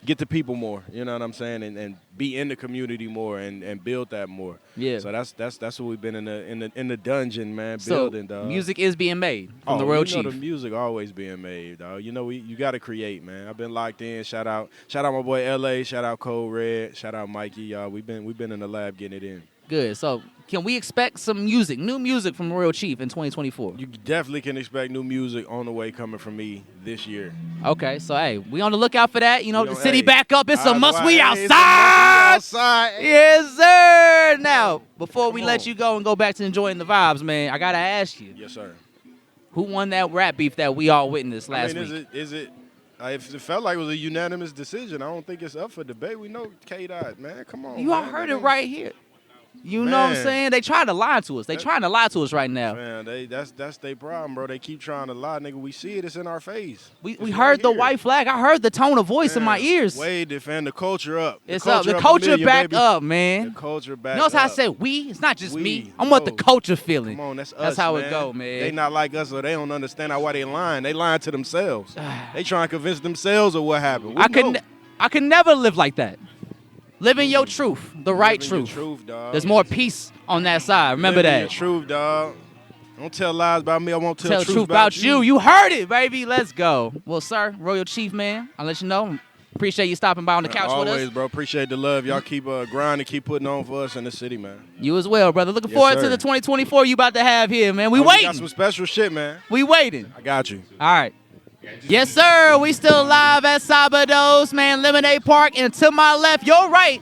get to people more. You know what I'm saying? And be in the community more and build that more. Yeah. So that's what we've been in the dungeon, man, So building, dog. music is being made from the Royal Chief. The music always being made, dog. You got to create, man. I've been locked in. Shout out my boy LA. Shout out Code Red. Shout out Mikey, y'all. We've been in the lab getting it in. Good. So can we expect some music, new music from Royal Chief in 2024? You definitely can expect new music on the way coming from me this year. Okay, so hey, we on the lookout for that. The city hey, back up. It's a must. We It's a must we outside. outside. Yes, sir. Now, before we let you go and go back to enjoying the vibes, man, I gotta ask you, Yes, sir. who won that rap beef that we all witnessed last week? Is it? If it felt like it was a unanimous decision, I don't think it's up for debate. We know K-Dot, man. Come on, You all man. heard it right here. You know what I'm Man. saying? They trying to lie to us. They trying to lie to us right now. Man, that's their problem, bro. They keep trying to lie, nigga. We see it. It's in our face. We It's heard right the here. white flag. I heard the tone of voice in my Man, ears. Wade defend the culture up. It's up. The a culture million, back baby. up, man. The culture back Notice how I up. said we? It's not just We. me. I want the No. culture feeling. Come on, that's us. That's how it man. go, man. They not like us, so they don't understand why they lying. They lying to themselves. They trying to convince themselves of what happened. We know. I could never live like that. Living your truth, the right Living your truth. truth, dog. There's more peace on that side. Remember Living that. your truth, dog. Don't tell lies about me. I won't tell, Tell the truth about you. You heard it, baby. Let's go. Well, sir, Royal Chief, man, I'll let you know. Appreciate you stopping by on the couch with Always, us. bro. Appreciate the love. Y'all keep grinding, keep putting on for us in the city, man. You as well, brother. Looking Yes, forward to sir. the 2024 you about to have here, man. We We got waiting. some special shit, man. We waiting. I got you. All right. Yes, sir. We still live at Sabados, man, Lemonade Park. And to my left, your right,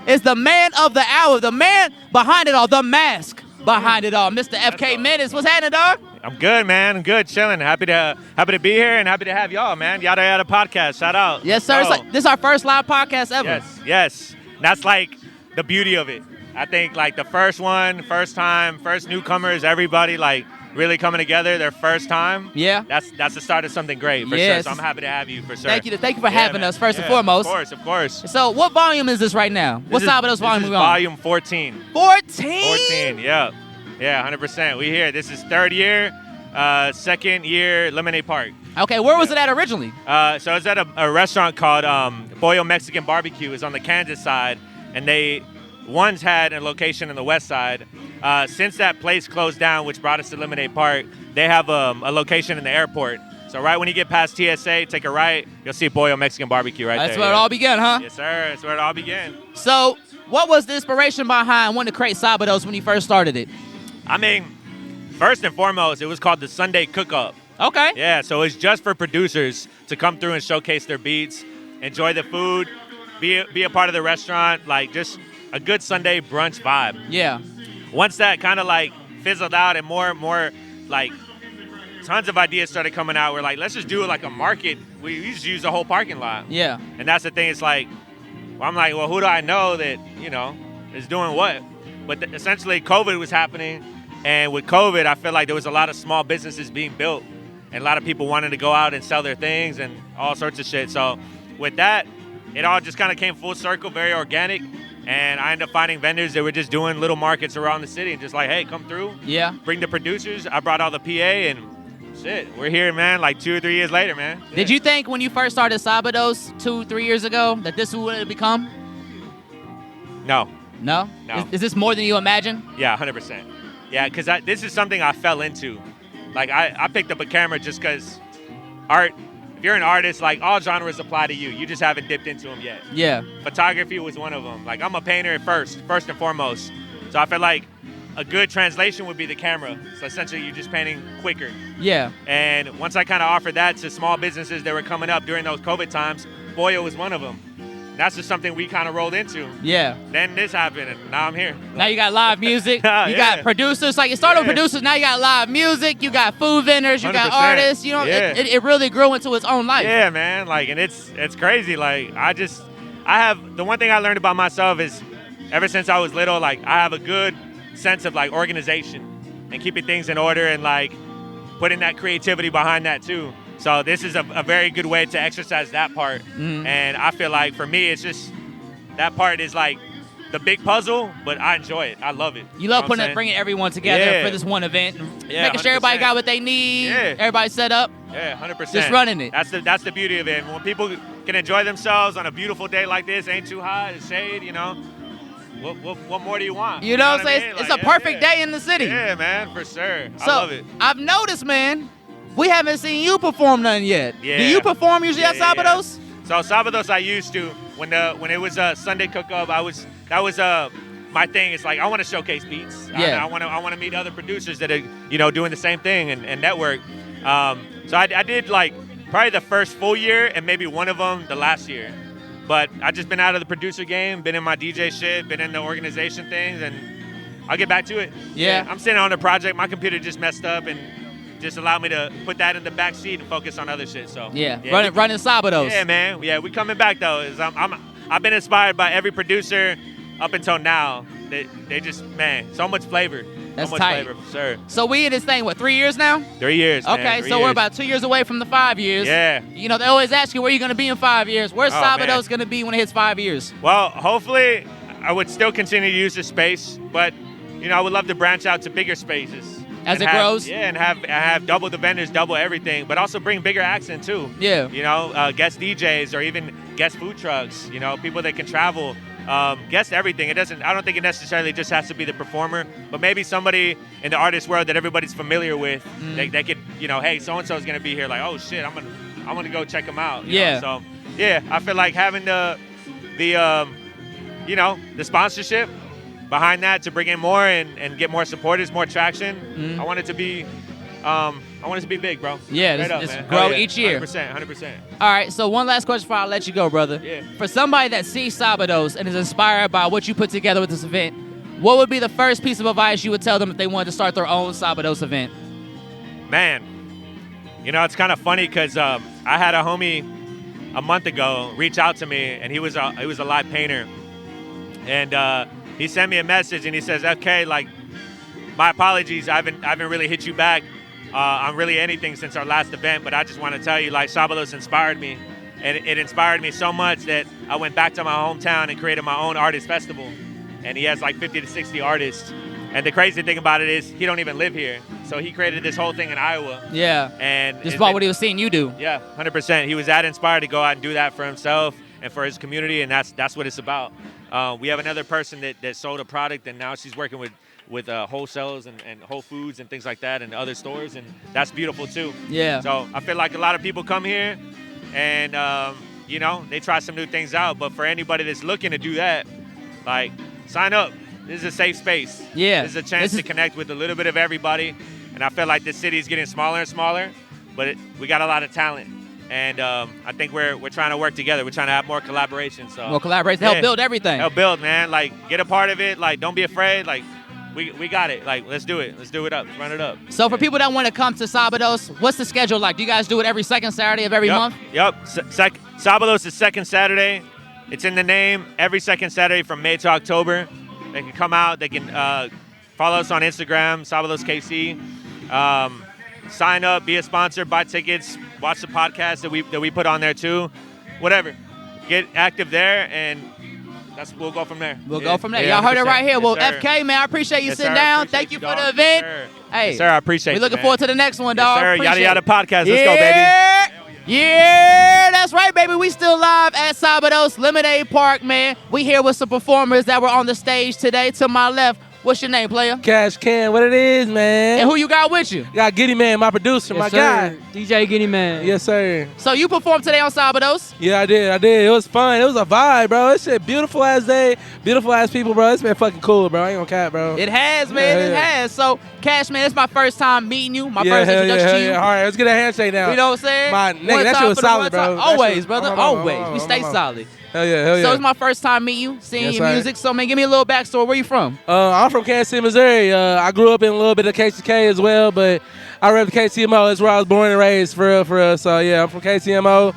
is the man of the hour, the man behind it all, the mask behind it all, Mr. FK Menace. What's happening, dog? I'm good, man. I'm good, chilling. Happy to be here and happy to have y'all, man. Yadda Yadda Podcast. Shout out. Yes, sir. Yo. This is our first live podcast ever. Yes. And that's like the beauty of it. I think like the first one, first time, first newcomers, everybody like really coming together their first time. Yeah. That's the start of something great for Yes. sure. So I'm happy to have you for sure. Thank you for having man. us, first and Yeah, foremost. Of course. So what volume is this right now? What This is- Sabados volume this we is on? Volume 14. 14? 14, yeah. Yeah, 100%. We here. This is third year, second year, Lemonade Park. Okay, where was it at originally? So it's at a restaurant called Pollo Mexican Barbecue. It's on the Kansas side, and they once had a location in the west side. Since that place closed down, which brought us to Lemonade Park, they have a location in the airport. So right when you get past TSA, take a right, you'll see Pollo Mexican Barbecue right there. That's where it yeah. all began, huh? Yes, sir. That's where it all began. So what was the inspiration behind wanting to create Sabados when you first started it? I mean, first and foremost, it was called the Sunday Cook-Up. Okay. Yeah, so it's just for producers to come through and showcase their beats, enjoy the food, be a part of the restaurant, like just a good Sunday brunch vibe. Yeah. Once that kind of like fizzled out and more like tons of ideas started coming out. We're like, let's just do it like a market. We just use the whole parking lot. Yeah. And that's the thing. It's like, well, I'm like, well, who do I know that, is doing what? But essentially, COVID was happening. And with COVID, I feel like there was a lot of small businesses being built. And a lot of people wanted to go out and sell their things and all sorts of shit. So with that, it all just kind of came full circle, very organic. And I ended up finding vendors that were just doing little markets around the city and just like, hey, come through. Yeah. Bring the producers. I brought all the PA and shit. We're here, man, like 2 or 3 years later, man. Yeah. Did you think when you first started Sabados 2-3 years ago that this would have become? No. No? No. Is this more than you imagined? Yeah, 100%. Yeah, because this is something I fell into. Like, I picked up a camera just because art, if you're an artist, like, all genres apply to you. You just haven't dipped into them yet. Yeah. Photography was one of them. Like, I'm a painter first and foremost. So I feel like a good translation would be the camera. So essentially, you're just painting quicker. Yeah. And once I kind of offered that to small businesses that were coming up during those COVID times, Boyo was one of them. That's just something we kind of rolled into. Yeah. Then this happened, and now I'm here. Now you got live music. You Yeah. got producers. Like, you started with producers. Now you got live music. You got food vendors. You got 100%. artists. Yeah. It really grew into its own life. Yeah, man. Like, and it's crazy. Like, I have, the one thing I learned about myself is ever since I was little, like, I have a good sense of, like, organization and keeping things in order and, like, putting that creativity behind that, too. So this is a very good way to exercise that part. Mhm. And I feel like, for me, it's just, that part is, like, the big puzzle, but I enjoy it. I love it. You love know what I'm bringing everyone together Yeah. for this one event, and Yeah, making sure everybody 100%. got what they need. Yeah. Everybody set up. Yeah, 100%. Just running it. That's the beauty of it. When people can enjoy themselves on a beautiful day like this, ain't too hot, it's shade, what more do you want? You know what I'm I saying? mean? It's Like, a perfect day in the city. Yeah, man, for sure. So I love it. I've noticed, man, we haven't seen you perform none yet. Yeah. Do you perform usually at Sabados? So Sabados, I used to when it was a Sunday cook-up. That was my thing. It's like I want to showcase beats. Yeah. I want to meet other producers that are doing the same thing and network. So I did like probably the first full year and maybe one of them the last year. But I just been out of the producer game, been in my DJ shit, been in the organization things, and I'll get back to it. Yeah. I'm sitting on the project. My computer just messed up and just allowed me to put that in the back seat and focus on other shit. So running Sabados. Yeah, man. Yeah, we coming back though. I've been inspired by every producer up until now. They just, man, so much flavor. That's so much tight. flavor, for sure. So we in this thing, 3 years now? 3 years. Okay, man, 3 so years. we're about 2 years away from the 5 years. Yeah. They always ask you where you're going to be in 5 years. Where's Oh, Sabados man. going to be when it hits 5 years? Well, hopefully, I would still continue to use this space, but I would love to branch out to bigger spaces. As and it have- grows? Yeah, and have double the vendors, double everything, but also bring bigger acts in too. Yeah. Guest DJs or even guest food trucks. People that can travel. Guest everything. I don't think it necessarily just has to be the performer, but maybe somebody in the artist world that everybody's familiar with. They could, hey, so and so is gonna be here. Like, oh shit, I'm gonna go check them out. you Yeah. know? So yeah, I feel like having the sponsorship behind that to bring in more and get more supporters, more traction. I want it to be big, bro. Yeah, Straight up, just man. grow Hell yeah. each year. 100%. All right, so one last question before I let you go, brother. Yeah. For somebody that sees Sabados and is inspired by what you put together with this event, what would be the first piece of advice you would tell them if they wanted to start their own Sabados event? Man, it's kind of funny because I had a homie a month ago reach out to me, and he was a live painter, and he sent me a message and he says, "Okay, like, my apologies, I haven't really hit you back on really anything since our last event, but I just want to tell you, like, Sabados inspired me, and it inspired me so much that I went back to my hometown and created my own artist festival, and he has like 50 to 60 artists." And the crazy thing about it is he don't even live here. So he created this whole thing in Iowa. Yeah. And Just about what he was seeing you do. Yeah, 100%. He was that inspired to go out and do that for himself and for his community, and that's what it's about. We have another person that sold a product, and now she's working with wholesalers and Whole Foods and things like that and other stores, and that's beautiful too. Yeah. So I feel like a lot of people come here and, they try some new things out. But for anybody that's looking to do that, like, sign up. This is a safe space. Yeah. This is a chance to connect with a little bit of everybody. And I feel like this city is getting smaller and smaller, but we got a lot of talent. And I think we're trying to work together. We're trying to have more collaboration. So More collaboration to help build everything. Help build, man. Like, get a part of it. Like, don't be afraid. Like, we got it. Like, let's do it. Let's do it up. Let's run it up. So for people that want to come to Sabados, what's the schedule like? Do you guys do it every second Saturday of every month? Yep. Sabados is second Saturday. It's in the name. Every second Saturday from May to October. They can come out. They can follow us on Instagram, Sabados KC. Sign up, be a sponsor, buy tickets, watch the podcast that we put on there too. Whatever. Get active there, and we'll go from there. We'll go from there. Y'all heard it right here. Yes, well, sir. FK, man, I appreciate you Yes, sitting sir. down. Appreciate Thank you for dog. the event. Yes, sir. Hey, Yes, sir. I appreciate We're you, looking man. forward to the next one, Yes, dog. sir. Appreciate Yadda Yadda it. Podcast. Let's go, baby. Yeah, that's right, baby. We still live at Sabados Lemonade Park, man. We here with some performers that were on the stage today. To my left, what's your name, player? Cash Cam, what it is, man. And who you got with you? Got Giddy Man, my producer, my guy. DJ Giddy Man. Yes, sir. So you performed today on Sabados? Yeah, I did. It was fun. It was a vibe, bro. This shit beautiful ass day, beautiful ass people, bro. It's been fucking cool, bro. I ain't gonna cap, bro. It has, man. Yeah, It yeah. has. So, Cash, man, it's my first time meeting you. My Yeah, first hell introduction yeah, to you. All right, let's get a handshake now. You know what I'm saying? My nigga, One that time shit was for the solid, one bro. time. That shit- Always, brother. I'm on, Always. I'm on, We I'm stay on. solid. Hell yeah, hell yeah. So it's my first time meeting you, seeing Yes, your sir. music. So, man, give me a little backstory. Where you from? I'm from Kansas City, Missouri. I grew up in a little bit of KCK as well, but I rep the KCMO. That's where I was born and raised, for real. So yeah, I'm from KCMO,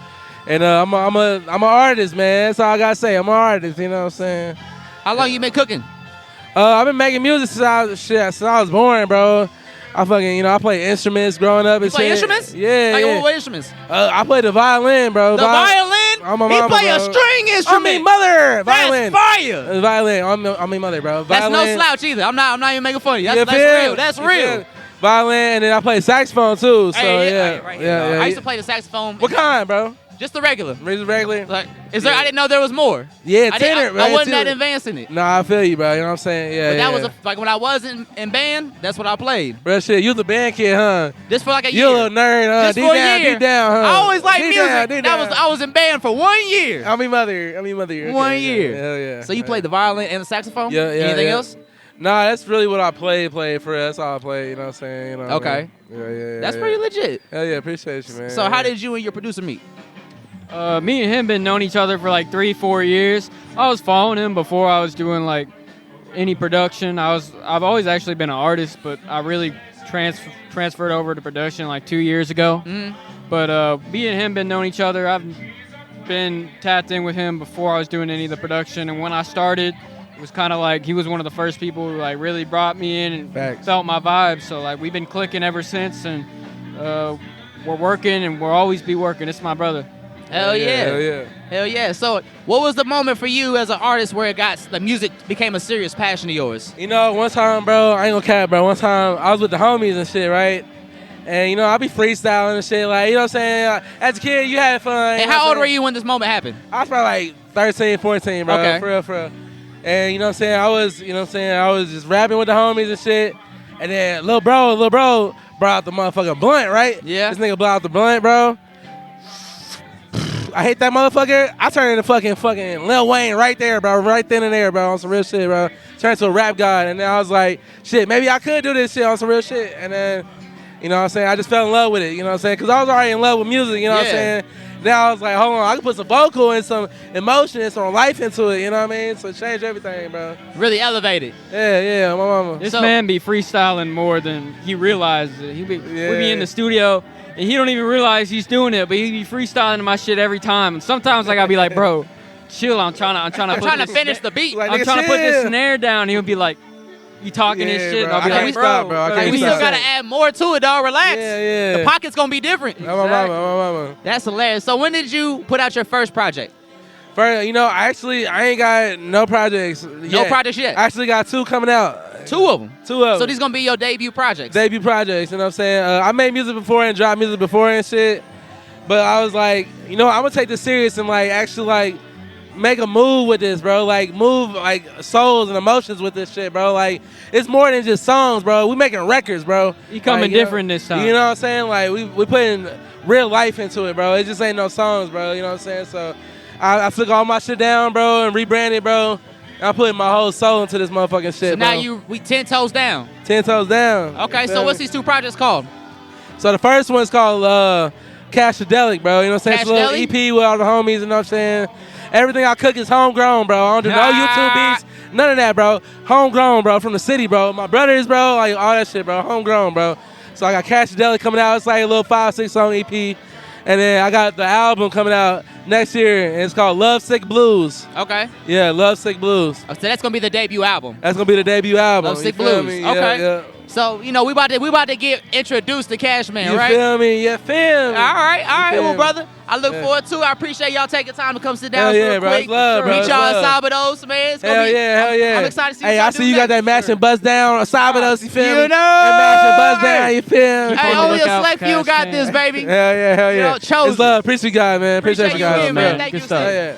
and I'm an artist, man. That's all I gotta say. I'm an artist. You know what I'm saying? How long you been cooking? I've been making music since I was born, bro. I fucking, I play instruments growing up and You play shit. instruments? Yeah, Like, yeah. what instruments? I play the violin, bro. The violin? I'm a He mama, play a bro. string instrument. I mean, mother. Violin. That's fire. Violin. I'm a mother, bro. That's Violin. no slouch either. I'm not even making fun of you. You That's feel? real. That's You real. feel? Violin, and then I play saxophone too. So Hey, yeah, hey, right here, yeah, dog. yeah. I used to play the saxophone. What kind, bro? Just the regular. Regular? Like, is there? I didn't know there was more. Yeah, I tenor, man. I wasn't that tenor. advanced in it. Nah, I feel you, bro. You know what I'm saying? Yeah, But that yeah. was like when I was in band. That's what I played. Bro, shit, you was a band kid, huh? Just for like a You a year. little nerd, huh? Just Deep for a down, year. deep down, huh? I always liked Deep music. down, deep down. I was in band for 1 year. I mean, mother. Okay, 1 year. Hell yeah. So you played the violin and the saxophone? Yeah, yeah. Anything yeah. else? Nah, that's really what I play for real. That's all I play, you know what I'm saying? You know what I Okay. mean? Yeah. That's yeah. pretty legit. Hell yeah, appreciate you, man. So how did you and your producer meet? Me and him been known each other for like 3-4 years. I was following him before I was doing like any production. I've always actually been an artist, but I really transferred over to production like 2 years ago. Mhm. But me and him been known each other. I've been tapped in with him before I was doing any of the production, and when I started, it was kind of like he was one of the first people who like really brought me in and Facts. felt my vibe. So like we've been clicking ever since, and we're working and we'll always be working. It's my brother. Hell yeah. Hell yeah. Hell yeah. So what was the moment for you as an artist where the music became a serious passion of yours? You know, one time, bro, I ain't gonna cap, bro. One time, I was with the homies and shit, right? And, I be freestyling and shit, like, you know what I'm saying? As a kid, you had fun. And how old were you when this moment happened? I was probably like 13, 14, bro. Okay. For real. And, you know what I'm saying? I was just rapping with the homies and shit. And then little bro brought out the motherfucking blunt, right? Yeah. This nigga brought out the blunt, bro. I hate that motherfucker. I turned into fucking Lil Wayne right there, bro. Right then and there, bro. On some real shit, bro. Turned to a rap god. And then I was like, shit, maybe I could do this shit on some real shit. And then, you know what I'm saying? I just fell in love with it, you know what I'm saying? Because I was already in love with music, you know what I'm saying? Now I was like, hold on, I can put some vocal and some emotion and some life into it, you know what I mean? So it changed everything, bro. Really elevated. Yeah, my mama. This man be freestyling more than he realizes. We be in the studio, and he don't even realize he's doing it, but he be freestyling my shit every time. And sometimes I gotta be like, bro, chill. I'm trying to finish the beat. Like, I'm nigga, trying to put this chill. snare down. He'll be like, you talking Yeah, this shit? bro. And I'll be I like, can't stop, bro. I can't we stop. still got to add more to it, dog. Relax. Yeah. The pocket's going to be different. My mama. That's hilarious. So when did you put out your first project? First, I ain't got no projects yet. No projects yet? I actually got 2 coming out. 2 of them. 2 of them. So these going to be your debut projects? Debut projects, you know what I'm saying? I made music before and dropped music before and shit. But I was like, I'm going to take this serious and, like, actually, like, make a move with this, bro. Like, move, like, souls and emotions with this shit, bro. Like, it's more than just songs, bro. We making records, bro. You coming like, different this time. You know what I'm saying? Like, we putting real life into it, bro. It just ain't no songs, bro. You know what I'm saying? So I took all my shit down, bro, and rebranded, bro. And I put my whole soul into this motherfucking shit, So now bro. we 10 toes down. 10 toes down. Okay, You so feel what's me? these 2 projects called? So the first one's called Cashadelic, bro. You know what I'm saying? It's a little Cashadelic? EP with all the homies, you know what I'm saying? Everything I cook is homegrown, bro. I don't do no YouTube beats. None of that, bro. Homegrown, bro, from the city, bro. My brothers, bro, like all that shit, bro. Homegrown, bro. So I got Cash Deli coming out. It's like a little 5-6 song EP. And then I got the album coming out next year, and it's called Love Sick Blues. Okay. Yeah, Love Sick Blues. So that's gonna be the debut album. That's gonna be the debut album. Love Sick You feel Blues. me? Okay. Yeah. So we about to get introduced to Cash Man, You right? feel me? You feel me? All right. feel Well, me? brother, I look Yeah. forward to it. I appreciate y'all taking time to come sit down Hell yeah, real bro. quick. It's love, bro. Meet It's y'all at love. Sabados, man. It's gonna Hell be, yeah, hell yeah. I'm excited to see Hey, what I y'all see do you got next. that matching buzz down, Sabados, you feel me? You know. That matching buzz down, you feel me? Hey, on the only a lookout, select few Cash got Man. this, baby. Hell yeah. You know, chosen. It's love. Appreciate you guys, man. Appreciate you Appreciate guys, you, man. man. Thank Good you, stuff. Hell yeah.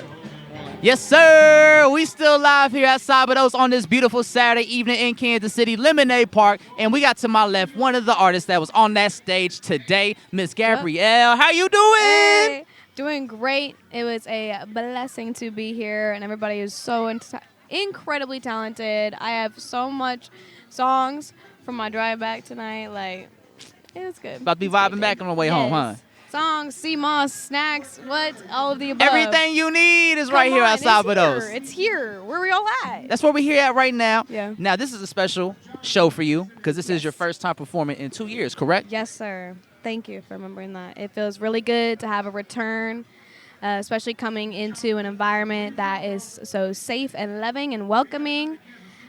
Yes, sir. We still live here at Sabados on this beautiful Saturday evening in Kansas City, Lemonade Park. And we got to my left one of the artists that was on that stage today, Miss Gabrielle. How you doing? Hey, doing great. It was a blessing to be here, and everybody is so incredibly talented. I have so much songs from my drive back tonight. Like, it was good. About to be It's vibing great. back on the way home, huh? Songs, sea moss, snacks, what? All of the above. Everything you need is right Come here on, at Sabados. It's here. Where we all at? That's where we're here at right now. Yeah. Now, this is a special show for you because this is your first time performing in 2 years, correct? Yes, sir. Thank you for remembering that. It feels really good to have a return, especially coming into an environment that is so safe and loving and welcoming,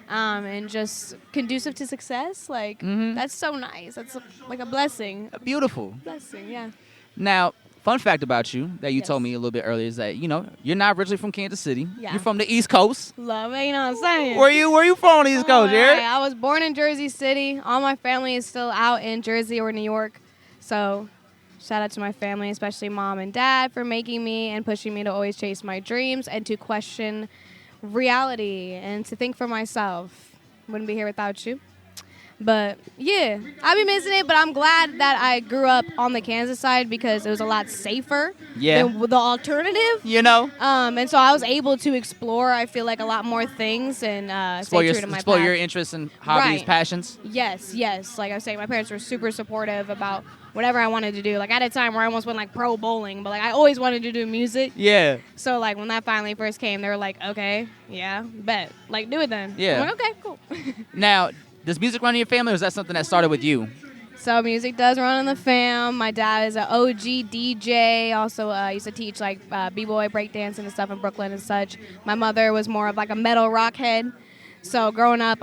and just conducive to success. Like, that's so nice. That's like a blessing. Beautiful. Blessing, yeah. Now, fun fact about you that you Yes. told me a little bit earlier is that, you're not originally from Kansas City. Yeah. You're from the East Coast. Love it, you know what I'm saying? Where you from on the East Coast, Alright, yeah? I was born in Jersey City. All my family is still out in Jersey or New York. So shout out to my family, especially mom and dad, for making me and pushing me to always chase my dreams and to question reality and to think for myself. Wouldn't be here without you. But yeah, I be missing it, but I'm glad that I grew up on the Kansas side because it was a lot safer than the alternative. And so I was able to explore, I feel like, a lot more things and stay true to my explore path. your interests and hobbies, Right. passions. Yes. Like I was saying, my parents were super supportive about whatever I wanted to do. Like, at a time where I almost went, like, pro bowling, but, like, I always wanted to do music. Yeah. So, like, when that finally first came, they were like, okay, yeah, bet. Like, do it then. Yeah. I'm like, okay, cool. Now, does music run in your family or is that something that started with you? So music does run in the fam. My dad is an OG DJ. Also used to teach like b-boy breakdancing and stuff in Brooklyn and such. My mother was more of like a metal rock head. So growing up,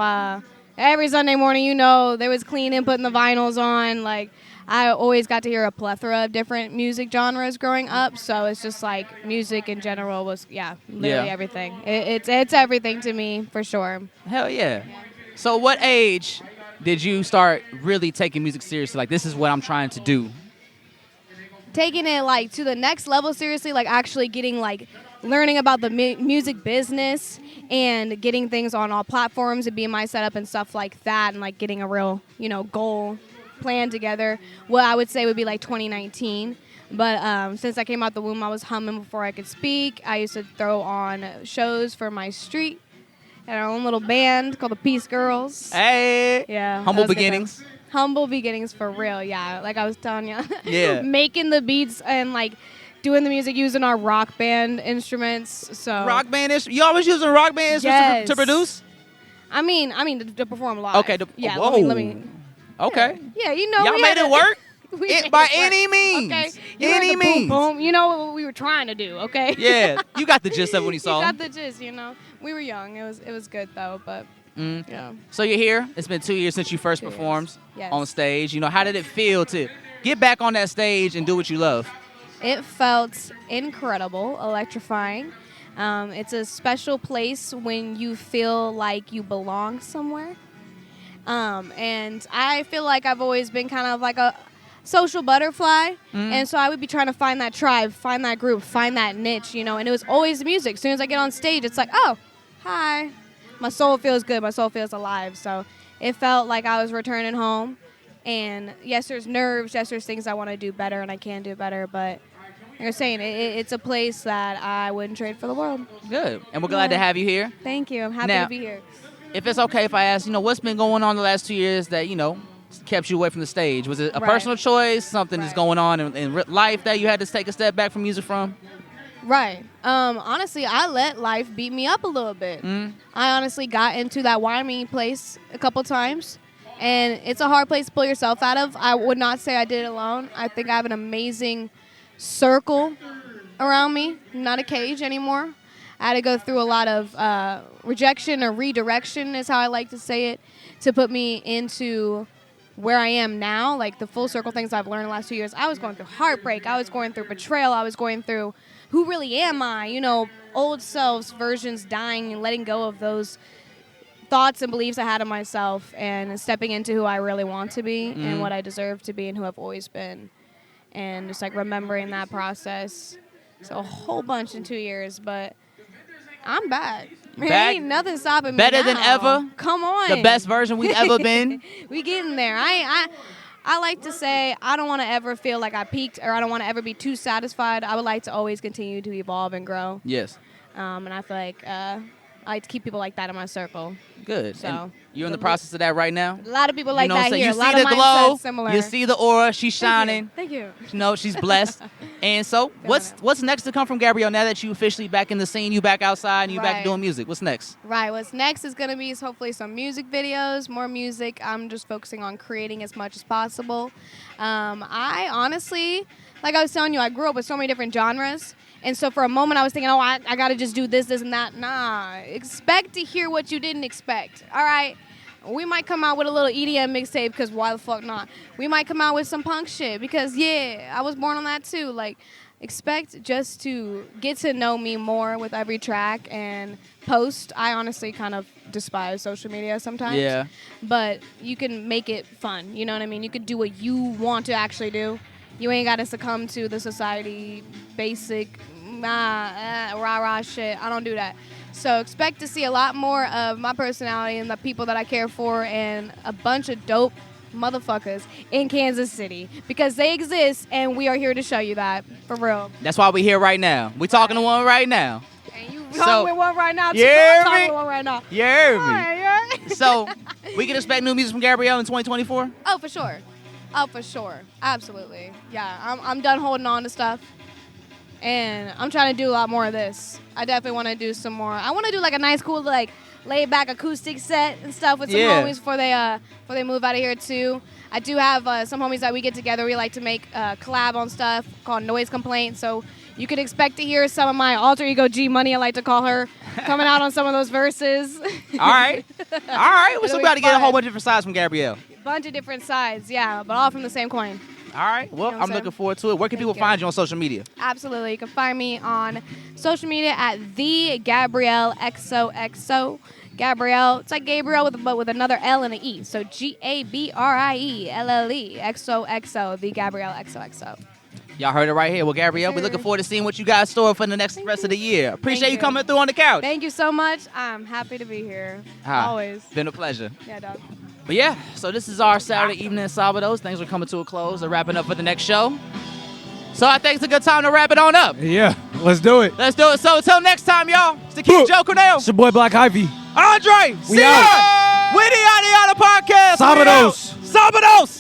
every Sunday morning, there was cleaning, putting the vinyls on. Like, I always got to hear a plethora of different music genres growing up. So it's just like music in general was, literally everything. It's everything to me, for sure. Hell yeah. So what age did you start really taking music seriously? Like, this is what I'm trying to do. Taking it like to the next level seriously, like actually getting like learning about the music business and getting things on all platforms and being my setup and stuff like that, and like getting a real goal plan together. What I would say would be like 2019. But since I came out the womb, I was humming before I could speak. I used to throw on shows for my street. Had our own little band called the Peace Girls. Hey. Yeah. Humble that was good beginnings. times. Humble beginnings for real, yeah. Like I was telling you. Yeah. Making the beats and like doing the music using our rock band instruments. So Rock band instruments? You always using rock band instruments to produce? I mean to perform live. Okay. Yeah. Whoa. Let me. Okay. Yeah, Y'all made it work? By any means. Okay. Any means. Boom, boom. You know what we were trying to do, okay? Yeah. You got the gist of when you saw You them. got the gist, We were young. It was good though, but yeah. So you're here. It's been 2 years since you first performed Yes. on stage. How did it feel to get back on that stage and do what you love? It felt incredible, electrifying. It's a special place when you feel like you belong somewhere. And I feel like I've always been kind of like a social butterfly. And so I would be trying to find that tribe, find that group, find that niche, and it was always the music. As soon as I get on stage, it's like, oh, hi. My soul feels good. My soul feels alive. So it felt like I was returning home. And yes, there's nerves. Yes, there's things I want to do better and I can do better. But like you're saying, it's a place that I wouldn't trade for the world. Good. And we're glad to have you here. Thank you. I'm happy Now, to be here. If it's okay if I ask, what's been going on the last 2 years that, kept you away from the stage? Was it a Right. personal choice, something that's going on in life that you had to take a step back from music from? Right. Honestly, I let life beat me up a little bit. I honestly got into that whiny place a couple times, and it's a hard place to pull yourself out of. I would not say I did it alone. I think I have an amazing circle around me, not a cage anymore. I had to go through a lot of rejection or redirection, is how I like to say it, to put me into where I am now, like the full circle things I've learned the last 2 years. I was going through heartbreak. I was going through betrayal. I was going through who really am I? You know, old selves, versions dying and letting go of those thoughts and beliefs I had of myself and stepping into who I really want to be and what I deserve to be and who I've always been. And just like remembering that process. So a whole bunch in 2 years, but I'm back. Back, ain't nothing stopping me better than now. ever. Come on. The best version we've ever been. We getting there. I like to say I don't want to ever feel like I peaked or I don't want to ever be too satisfied. I would like to always continue to evolve and grow. Yes. And I feel like I like to keep people like that in my circle. Good. So And you're in the process of that right now? A lot of people like you know what that I'm saying? here. You a lot see of the glow. similar. You see the aura. She's shining. Thank you. You know, she's blessed. And so, what's next to come from Gabrielle now that you officially back in the scene, you back outside, and you back Right. doing music? What's next? Right. What's next is going to be hopefully some music videos, more music. I'm just focusing on creating as much as possible. I honestly, like I was telling you, I grew up with so many different genres. And so for a moment I was thinking, I got to just do this and that. Nah. Expect to hear what you didn't expect. All right? We might come out with a little EDM mixtape because why the fuck not? We might come out with some punk shit because, yeah, I was born on that too. Like, expect just to get to know me more with every track and post. I honestly kind of despise social media sometimes. Yeah. But you can make it fun. You know what I mean? You could do what you want to actually do. You ain't got to succumb to the society basic rah-rah shit. I don't do that. So expect to see a lot more of my personality and the people that I care for and a bunch of dope motherfuckers in Kansas City because they exist and we are here to show you that for real. That's why we're here right now. We're talking to one right now. And you talking with one right now too. You I'm hear talking me? with one right now. You hear me? Right. So we can expect new music from Gabrielle in 2024? Oh, for sure. Oh, for sure. Absolutely. Yeah, I'm done holding on to stuff. And I'm trying to do a lot more of this. I definitely want to do some more. I want to do like a nice, cool, like laid back acoustic set and stuff with some homies before they move out of here too. I do have some homies that we get together. We like to make collab on stuff called Noise Complaint. So you could expect to hear some of my alter ego G Money, I like to call her, coming out on some of those verses. All right. We're still about to get a whole bunch of different sides from Gabrielle. Bunch of different sides, yeah, but all from the same coin. All right. Well, You know what I'm looking forward to it. Where can people find you on social media? Absolutely. You can find me on social media at the Gabrielle XOXO. Gabrielle, it's like Gabrielle but with another L and an E. So GABRIELLE XOXO, the Gabrielle XOXO. Y'all heard it right here. Well, Gabrielle, we're looking forward to seeing what you guys store for the rest of the year. Appreciate you coming through on the couch. Thank you so much. I'm happy to be here. Always. Been a pleasure. Yeah, dog. But yeah, so this is our Saturday evening in Sabados. Things are coming to a close. They're wrapping up for the next show. So I think it's a good time to wrap it on up. Yeah, let's do it. Let's do it. So until next time, y'all, it's the King Joe Cornell. It's your boy Black Ivy. Andre, We see out. ya. With the Yadda Yadda Podcast. Sabados. Sabados.